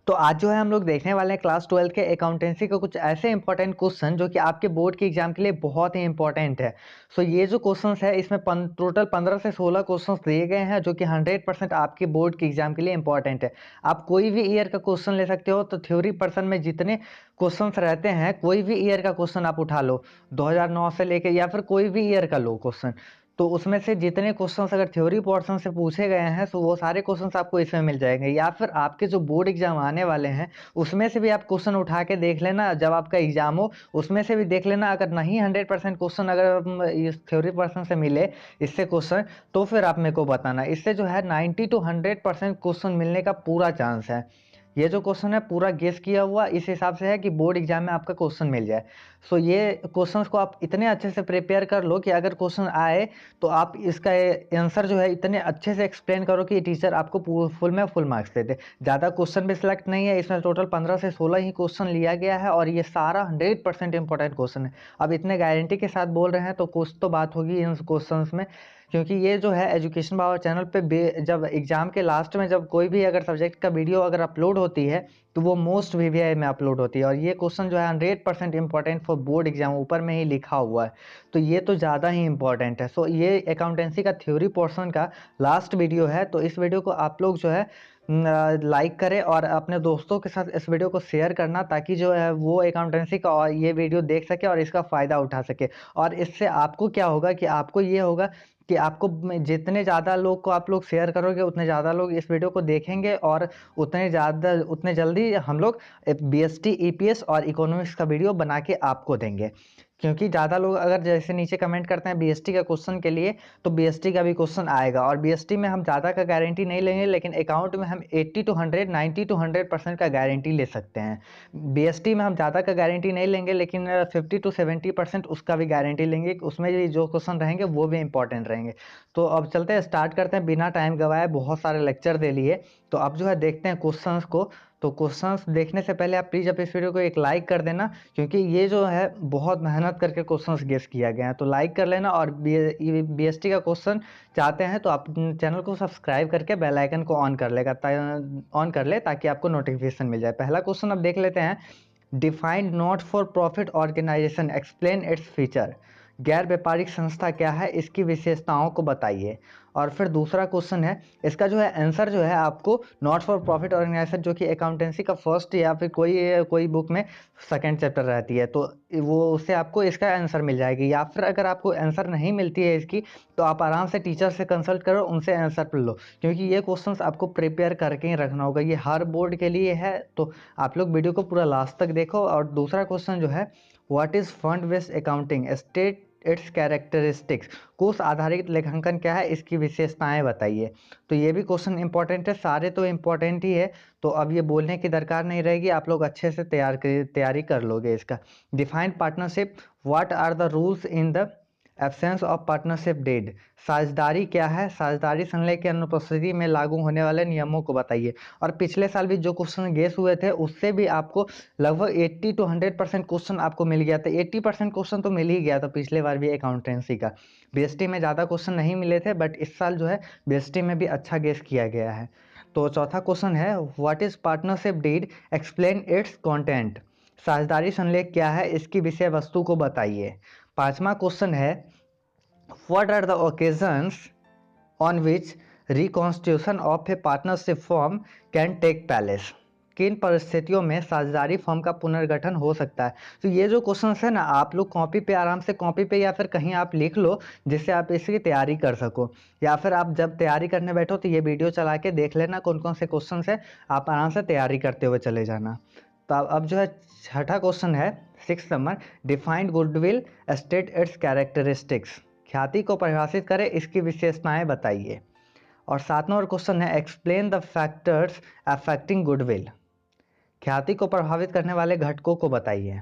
तो आज जो है हम लोग देखने वाले हैं क्लास 12 के अकाउंटेंसी के कुछ ऐसे इंपॉर्टेंट क्वेश्चन जो कि आपके बोर्ड के एग्जाम के लिए बहुत ही इंपॉर्टेंट है। सो ये जो क्वेश्चंस है इसमें टोटल 15 से 16 क्वेश्चंस दिए गए हैं जो कि 100% आपके बोर्ड के एग्जाम के लिए इंपॉर्टेंट है। आप कोई भी ईयर का क्वेश्चन ले सकते हो। तो थ्योरी पर्सन में जितने क्वेश्चंस रहते हैं कोई भी ईयर का क्वेश्चन आप उठा लो, 2009 से लेके या फिर कोई भी ईयर का लो क्वेश्चन, तो उसमें से जितने क्वेश्चंस अगर थ्योरी पोर्शन से पूछे गए हैं तो वो सारे क्वेश्चंस आपको इसमें मिल जाएंगे। या फिर आपके जो बोर्ड एग्जाम आने वाले हैं उसमें से भी आप क्वेश्चन उठा के देख लेना, जब आपका एग्जाम हो उसमें से भी देख लेना। अगर नहीं 100% क्वेश्चन अगर इस थ्योरी पर्सन से मिले इससे क्वेश्चन, तो फिर आप मेरे को बताना। इससे जो है 90 to 100% क्वेश्चन मिलने का पूरा चांस है। ये जो क्वेश्चन है पूरा गेस किया हुआ इस हिसाब से है कि बोर्ड एग्जाम में आपका क्वेश्चन मिल जाए। सो ये क्वेश्चंस को आप इतने अच्छे से प्रिपेयर कर लो कि अगर क्वेश्चन आए तो आप इसका आंसर जो है इतने अच्छे से एक्सप्लेन करो कि टीचर आपको फुल में फुल मार्क्स दे दे। ज़्यादा क्वेश्चन भी सिलेक्ट नहीं है इसमें, टोटल 15 से 16 ही क्वेश्चन लिया गया है और ये सारा 100% इंपॉर्टेंट क्वेश्चन है। अब इतने गारंटी के साथ बोल रहे हैं तो कुछ तो बात होगी इन क्वेश्चन में, क्योंकि ये जो है एजुकेशन पावर चैनल पे जब एग्जाम के लास्ट में जब कोई भी अगर सब्जेक्ट का वीडियो अगर अपलोड होती है तो वो मोस्ट वीवीआई में अपलोड होती है। और ये क्वेश्चन जो है 100% इंपॉर्टेंट फॉर बोर्ड एग्जाम ऊपर में ही लिखा हुआ है, तो ये तो ज़्यादा ही इंपॉर्टेंट है। सो ये अकाउंटेंसी का थ्योरी पोर्शन का लास्ट वीडियो है, तो इस वीडियो को आप लोग जो है लाइक करें और अपने दोस्तों के साथ इस वीडियो को शेयर करना, ताकि जो है वो अकाउंटेंसी का और ये वीडियो देख सके और इसका फ़ायदा उठा सके। और इससे आपको क्या होगा कि आपको ये होगा कि आपको जितने ज़्यादा लोग को आप लोग शेयर करोगे उतने ज़्यादा लोग इस वीडियो को देखेंगे और उतने जल्दी हम लोग बीएसटी ईपीएस और इकोनॉमिक्स का वीडियो बना के आपको देंगे। क्योंकि ज़्यादा लोग अगर जैसे नीचे कमेंट करते हैं बीएसटी का क्वेश्चन के लिए, तो बीएसटी का भी क्वेश्चन आएगा। और बीएसटी में हम ज़्यादा का गारंटी नहीं लेंगे, लेकिन अकाउंट में हम 80 to 100, 90 to 100% का गारंटी ले सकते हैं। बीएसटी में हम ज़्यादा का गारंटी नहीं लेंगे, लेकिन 50 to 70% उसका भी गारंटी लेंगे। उसमें भी जो क्वेश्चन रहेंगे वो भी इंपॉर्टेंट रहेंगे। तो अब चलते हैं, स्टार्ट करते हैं बिना टाइम गवाए। बहुत सारे लेक्चर दे लिए, तो अब जो है देखते हैं क्वेश्चंस को। तो क्वेश्चंस देखने से पहले आप प्लीज़ अब इस वीडियो को एक लाइक कर देना, क्योंकि ये जो है बहुत मेहनत करके क्वेश्चंस गेस किया गया है। तो लाइक कर लेना, और बीएसटी का क्वेश्चन चाहते हैं तो आप चैनल को सब्सक्राइब करके बेल आइकन को ऑन कर ले, ताकि आपको नोटिफिकेशन मिल जाए। पहला क्वेश्चन अब देख लेते हैं। Defined not for profit organization, explain its feature. गैर व्यापारिक संस्था क्या है, इसकी विशेषताओं को बताइए। और फिर दूसरा क्वेश्चन है, इसका जो है आंसर जो है आपको नॉट फॉर प्रॉफिट ऑर्गेनाइजेशन, जो कि अकाउंटेंसी का फर्स्ट या फिर कोई बुक में सेकंड चैप्टर रहती है, तो वो उससे आपको इसका आंसर मिल जाएगी। या फिर अगर आपको आंसर नहीं मिलती है इसकी, तो आप आराम से टीचर से कंसल्ट करो, उनसे आंसर पढ़ लो, क्योंकि ये क्वेश्चंस आपको प्रिपेयर करके ही रखना होगा। ये हर बोर्ड के लिए है, तो आप लोग वीडियो को पूरा लास्ट तक देखो। और दूसरा क्वेश्चन जो है, what is fund based accounting, state it's characteristics. कोष आधारित लेखांकन क्या है, इसकी विशेषताएं बताइए। तो ये भी क्वेश्चन इंपॉर्टेंट है, सारे तो इंपॉर्टेंट ही है, तो अब ये बोलने की दरकार नहीं रहेगी, आप लोग अच्छे से तैयारी कर लोगे इसका। Define partnership, what are the rules in the absence of partnership deed. साझेदारी क्या है, साझेदारी संलय की अनुपस्थिति में लागू होने वाले नियमों को बताइए। और पिछले साल भी जो क्वेश्चन गेस हुए थे उससे भी आपको लगभग 80 to 100% क्वेश्चन आपको मिल गया था। 80% क्वेश्चन तो मिल ही गया था पिछले बार भी अकाउंटेंसी का। बीएसटी में ज़्यादा क्वेश्चन नहीं मिले थे, बट इस साल जो है बीएसटी में भी अच्छा गेस किया गया है। तो चौथा क्वेश्चन है, what is partnership deed, explain its content. साझेदारी संलेख क्या है, इसकी विषय वस्तु को बताइए। पांचवा क्वेश्चन है, what are the occasions on which reconstitution of a partnership form can take place. किन परिस्थितियों में साझेदारी फॉर्म का पुनर्गठन हो सकता है। तो ये जो क्वेश्चन है ना, आप लोग कॉपी पे आराम से कॉपी पे या फिर कहीं आप लिख लो, जिससे आप इसकी तैयारी कर सको। या फिर आप जब तैयारी करने बैठो तो ये वीडियो चला के देख लेना कौन कौन से क्वेश्चन है, आप आराम से तैयारी करते हुए चले जाना। तो अब जो है छठा क्वेश्चन है, 6 number, defined goodwill, state it's characteristics. ख्याति को परिभाषित करें, इसकी विशेषताएं बताइए। और 7 नंबर क्वेश्चन है, explain the factors affecting goodwill. ख्याति को प्रभावित करने वाले घटकों को बताइए।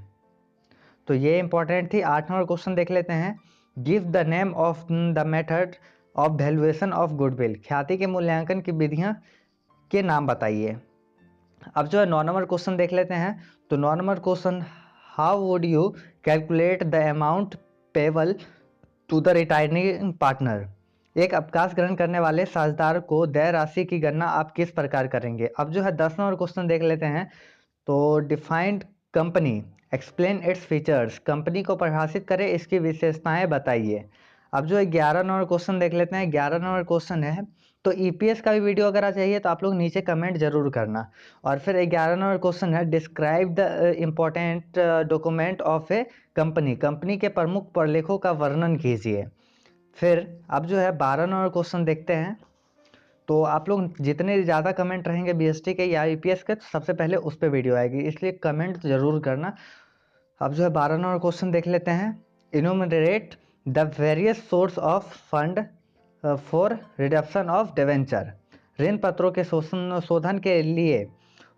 तो ये इंपॉर्टेंट थी। 8 नंबर क्वेश्चन देख लेते हैं, give the name of the method of valuation of goodwill. ख्याति के मूल्यांकन की विधियां के नाम बताइए। अब जो है 9 नंबर क्वेश्चन देख लेते हैं। तो 9 number question, how would you calculate the amount payable to the retiring partner. एक अवकाश ग्रहण करने वाले साझेदार को देय राशि की गणना आप किस प्रकार करेंगे। अब जो है 10 नंबर क्वेश्चन देख लेते हैं। तो defined company, explain its features, company को परिभाषित करें, इसकी विशेषताएं बताइए। अब जो है 11 नंबर क्वेश्चन देख लेते हैं। 11 नंबर क्वेश्चन है, तो ईपीएस का भी वीडियो अगर चाहिए तो आप लोग नीचे कमेंट जरूर करना। और फिर 11 नंबर क्वेश्चन है, describe the important document of A company, company के प्रमुख प्रलेखों का वर्णन कीजिए। फिर अब जो है 12 नंबर क्वेश्चन देखते हैं। तो आप लोग जितने ज़्यादा कमेंट रहेंगे बीएसटी के या ईपीएस के, तो सबसे पहले उस पर वीडियो आएगी, इसलिए कमेंट जरूर करना। अब जो है 12 नंबर क्वेश्चन देख लेते हैं। इनुमरेट the various source of fund for reduction of debenture, ऋण पत्रों के शोधन के लिए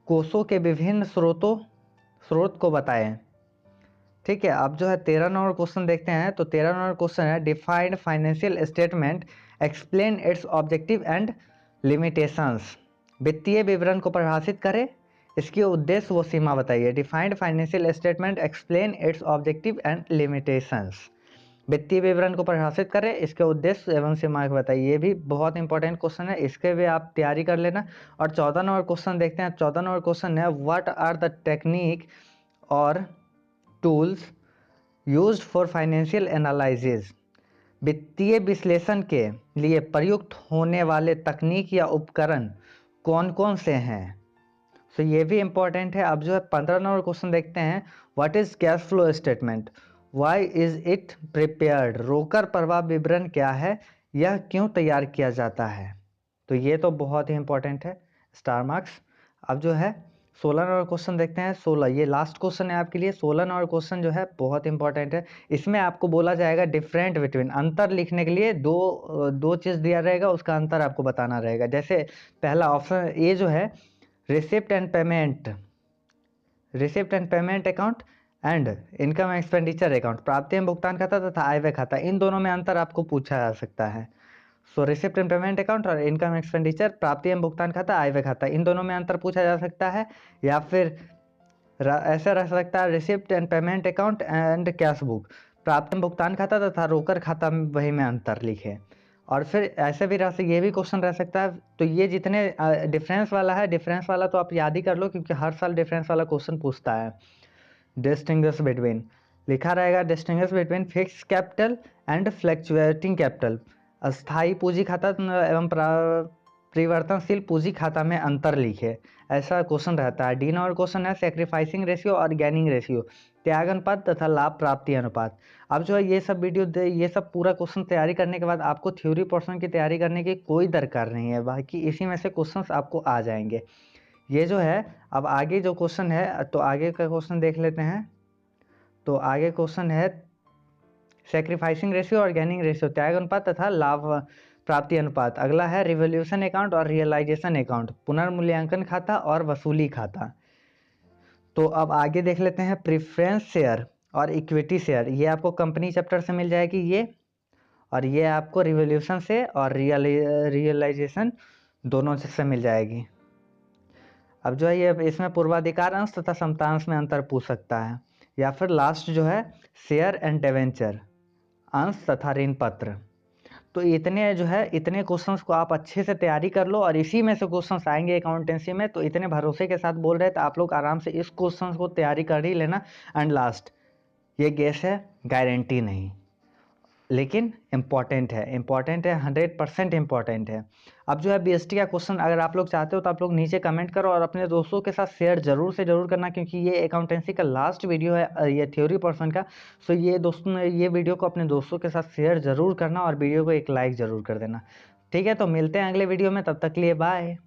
कोषों के विभिन्न स्रोत को बताएं। ठीक है। अब जो है 13 नंबर क्वेश्चन देखते हैं। तो 13 नंबर क्वेश्चन है, defined financial statement, explain it's objective and limitations, वित्तीय विवरण को परिभाषित करें, इसके उद्देश्य वो सीमा बताइए। Defined financial statement, explain it's objective and limitations, वित्तीय विवरण को परिभाषित करें, इसके उद्देश्य एवं सीमा बताइए। ये भी बहुत इंपॉर्टेंट क्वेश्चन है, इसके भी आप तैयारी कर लेना। और 14 नंबर क्वेश्चन देखते हैं। 14 नंबर क्वेश्चन है, व्हाट आर द टेक्निक और tools used for financial analysis, वित्तीय विश्लेषण के लिए प्रयुक्त होने वाले तकनीक या उपकरण कौन कौन से हैं। तो ये भी इम्पोर्टेंट है। अब जो है 15 नंबर क्वेश्चन देखते हैं, what is cash flow statement, why is it prepared, रोकड़ प्रवाह विवरण क्या है, यह क्यों तैयार किया जाता है। तो ये तो बहुत ही इंपॉर्टेंट है, स्टार मार्क्स। अब जो है 16 नंबर क्वेश्चन देखते हैं। 16 ये लास्ट क्वेश्चन है आपके लिए। 16 नंबर क्वेश्चन जो है बहुत इंपॉर्टेंट है। इसमें आपको बोला जाएगा डिफरेंट बिटवीन, अंतर लिखने के लिए दो चीज़ दिया रहेगा, उसका अंतर आपको बताना रहेगा। जैसे पहला ऑप्शन ए जो है, receipt and payment account and income expenditure account, प्राप्ति एवं भुगतान खाता तथा आय व्यय खाता, इन दोनों में अंतर आपको पूछा जा सकता है। सो रिसिप्ट एंड पेमेंट अकाउंट और इनकम एक्सपेंडिचर, प्राप्ति एवं भुगतान खाता, आय व्यय खाता, इन दोनों में अंतर पूछा जा सकता है। या फिर ऐसा रह सकता है, receipt and payment account and cash book, प्राप्ति एवं भुगतान खाता तथा रोकड़ खाता में वही में अंतर लिखे। और फिर ऐसे भी ये भी क्वेश्चन रह सकता है। तो ये जितने डिफरेंस वाला है, डिफरेंस वाला तो आप याद ही कर लो, क्योंकि हर साल डिफरेंस वाला क्वेश्चन पूछता है। डिस्टिंग्विश बिटवीन लिखा रहेगा, distinguish between fix capital and fluctuating capital, अस्थायी पूंजी खाता एवं परिवर्तनशील पूंजी खाता में अंतर लिखे, ऐसा क्वेश्चन रहता है। डी नंबर क्वेश्चन है, सेक्रीफाइसिंग रेशियो और गेनिंग रेशियो, त्याग अनुपात तथा लाभ प्राप्ति अनुपात। अब जो है ये सब ये सब पूरा क्वेश्चन तैयारी करने के बाद आपको थ्योरी पोर्शन की तैयारी करने की कोई दरकार नहीं है, बाकी इसी में से क्वेश्चंस आपको आ जाएंगे। ये जो है, अब आगे जो क्वेश्चन है, तो आगे का क्वेश्चन देख लेते हैं। तो आगे क्वेश्चन है, सेक्रीफाइसिंग रेशियो और गेनिंग रेशियो, त्याग अनुपात तथा लाभ प्राप्ति अनुपात। अगला है रिवोल्यूशन अकाउंट और रियलाइजेशन अकाउंट, पुनर्मूल्यांकन खाता और वसूली खाता। तो अब आगे देख लेते हैं, प्रेफरेंस शेयर और इक्विटी शेयर, ये आपको कंपनी चैप्टर से मिल जाएगी ये, और ये आपको रिवोल्यूशन से और रियलाइजेशन दोनों से मिल जाएगी। अब जो है ये इसमें पूर्वाधिकार अंश तथा समतांश में अंतर पूछ सकता है। या फिर लास्ट जो है, शेयर एंड डिवेंचर, अंश तथा ऋण पत्र। तो इतने जो है, इतने क्वेश्चंस को आप अच्छे से तैयारी कर लो, और इसी में से क्वेश्चंस आएंगे अकाउंटेंसी में। तो इतने भरोसे के साथ बोल रहे हैं, तो आप लोग आराम से इस क्वेश्चंस को तैयारी कर ही लेना। एंड लास्ट, ये गेस है, गारंटी नहीं, लेकिन इम्पॉर्टेंट है, 100% इम्पॉर्टेंट है। अब जो है बीएसटी का क्वेश्चन अगर आप लोग चाहते हो तो आप लोग नीचे कमेंट करो, और अपने दोस्तों के साथ शेयर जरूर से जरूर करना, क्योंकि ये अकाउंटेंसी का लास्ट वीडियो है, ये थ्योरी पोर्शन का। सो ये दोस्तों, ये वीडियो को अपने दोस्तों के साथ शेयर जरूर करना, और वीडियो को एक लाइक जरूर कर देना। ठीक है, तो मिलते हैं अगले वीडियो में, तब तक के लिए बाय।